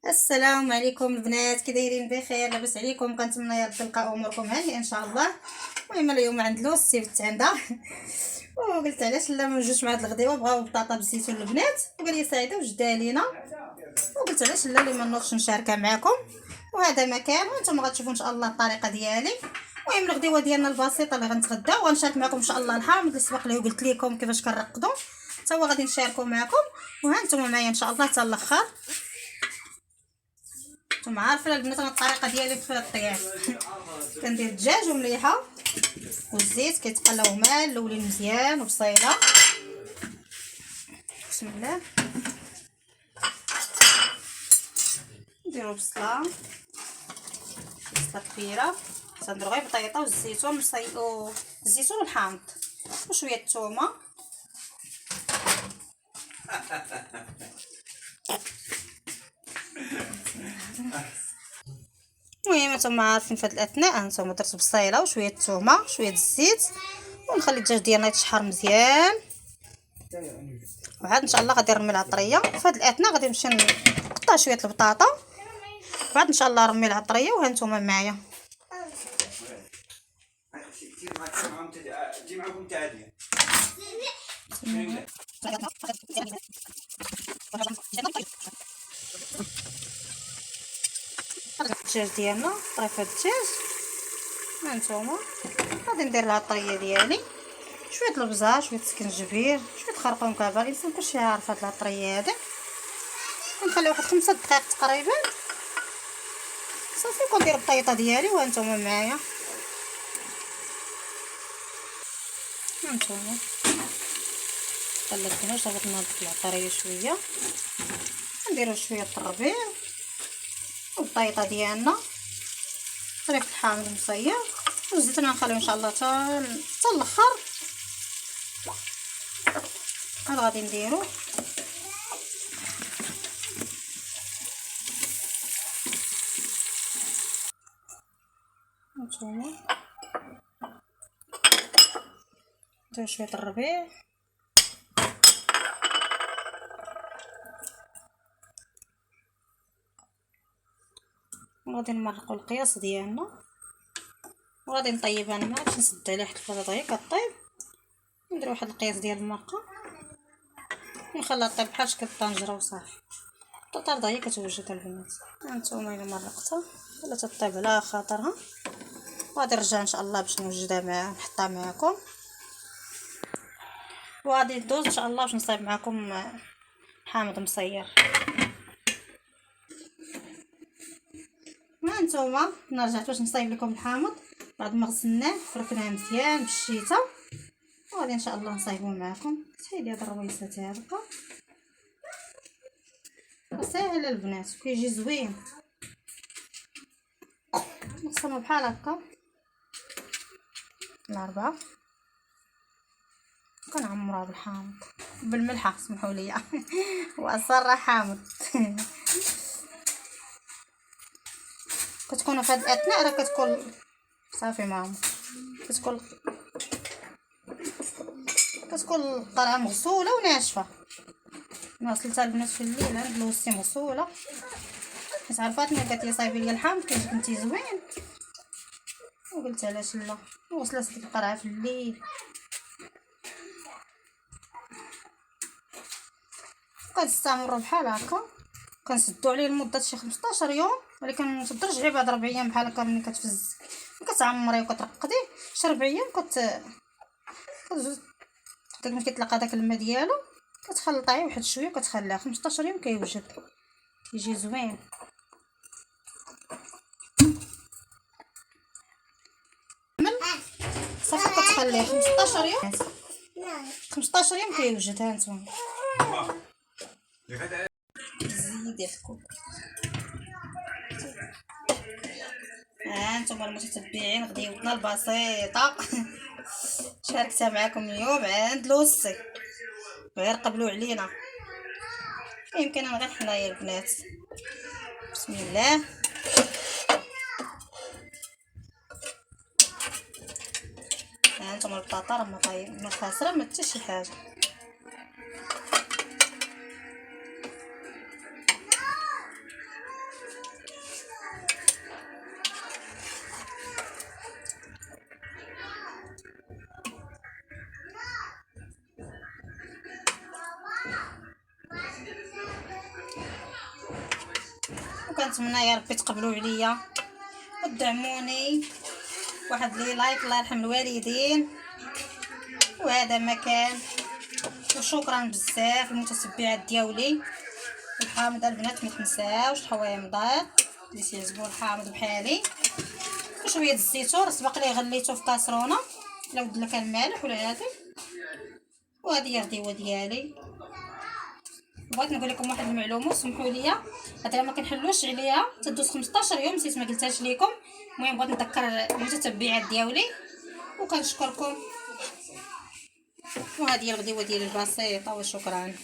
السلام عليكم البنات، كي دايرين؟ بخير؟ لاباس عليكم؟ كنتمنى يا رب تلقاو اموركم هانيه ان شاء الله. المهم اليوم عند لوز السبت عندها وقلت علاش لا ما نجوش مع هاد الغديوه، بغاو بطاطا بالزيتون البنات، وقال لي سعيده وجدها لينا، وقلت علاش لا اللي ما نوضش نشاركها معكم. وهذا مكان وانتم غتشوفوا ان شاء الله الطريقه ديالي. المهم الغديوه ديالنا البسيطه اللي غنتغداو، وغنشارك معكم ان شاء الله الحامض اللي سبق لي وقلت لكم كيفاش كنرقدوا، حتى هو غادي نشاركو معكم. وها نتوما معايا ان شاء الله حتى الاخر. نتوما عارفين البنات انا الطريقه ديالي في الطياب كندير الدجاج ومليحه والزيت كيتقلاو مال الاولين مزيان وبصيله. بسم الله. نديرو بصله كبيره، تنديرو غير البطيطه والزيتون الزيتون والحامض وشويه الثومه. المهم نتوما عارفين في هاد الاثناء نتوما درت بصيله وشويه الثومه وشويه الزيت، ونخلي الدجاج ديالنا يتشحر مزيان، وعاد ان شاء الله غادي نرمي لها طريه. في هاد الاثناء غادي نمشي نقطع شويه البطاطا، وعاد ان شاء الله نرمي لها طريه. وها نتوما معايا الدجاج ديالنا طريفه الدجاج. ها نتوما غادي ندير لها الطريه ديالي، شويه البزار شويه السكنجبير شويه خرقوم كابر، الانسان كلشي عارف هاد الطريه هادي. نخلي واحد 5 دقائق تقريبا صافي كندير البطيطه ديالي. وها نتوما معايا ها نتوما قلبتنا صافي نضيف لها الطريه شويه، نديرو شويه الربيع والبطيطه ديالنا طريف الحامض المصير والزيتون غنخليو ان شاء الله حتى الاخر. هذا غادي نديرو هانتوما نديرو شويه الربيع وغادي نمرقو القياس ديالنا، وغادي نطيبها انا باش نسد عليها حتى الفريضه هي كطيب. ندير واحد القياس ديال المرقه ونخليها طيب بحال شكل الطنجره وصافي. الطرده هي كتوجد البنات. هانتوما الا مرقتها ولا تطيب على خاطرها، وغادي نرجع ان شاء الله باش نوجدها نحطها معكم، وغادي ندوز ان شاء الله باش نصايب معكم حامض مصير. هانتوما رجعت باش نصايب لكم الحامض بعد ما غسلناه فركناه مزيان بالشيته، وغادي ان شاء الله نصايبوه معكم. سيدي هاد الرويسات هذا ساهل البنات كيجي زوين، نقسمو بحال هكا الاربعه، كنعمروها بالحامض بالملحه سمحوا لي وصراحه حامض كتكون في هاد الاثناء راه كتكون صافي ماما كتكون القرعه مغسوله وناشفه. انا غسلتها البنات في الليل عند لوستي مغسوله، حيت عرفاتني قالت لي صايبي لي الحامض كيجيك نتي زوين، وقلت علاش لا. وغسلت ديك القرعه في الليل، كنستمروا بحال هكا كنسدوا عليه لمده شي 15 يوم، ولكن ترجعي بعد 4 ايام بحال هكا ملي كتفز كتعمري وكترقدي شي 4 ايام داك ملي كيطلق هذاك الماء ديالو كتخلطيه واحد شويه وكتخليه 15 يوم كيوجد يجي زوين. صافي كتخليه 15 يوم 15 يوم كيوجد. ها نتوما زيدي الكوب. ها نتوما المتتبعين غديوتنا البسيطه شاركتها معكم اليوم عند لوسي، غير قبلوا علينا. يمكن انا غير حنايا البنات. بسم الله. ها نتوما البطاطا راه ما خاسره ما حتى شي حاجه. وكنتمنى يا ربي تقبلوا عليا ودعموني. واحد لي لايك، الله يرحم الوالدين. وهذا ما كان، وشكرا بزاف للمتتبعات ديالي. الحامض البنات ما تنساوش الحوامضات اللي تيعجبو الحامض بحالي، وشويه الزيتون سبق لي غليته في كاسرونه الا ود لك المالح ولا هذا. وهذه هي الغديوه ديالي. بغيت نقول لكم واحد المعلومه، سمحوا لي هذا ما كنحلوش عليها تدوز 15 يوم، نسيت ما قلتهاش لكم. المهم بغيت نذكر المتتبعات ديالي وكنشكركم. وهذه هي الغديوه ديالي البسيطه، وشكرا.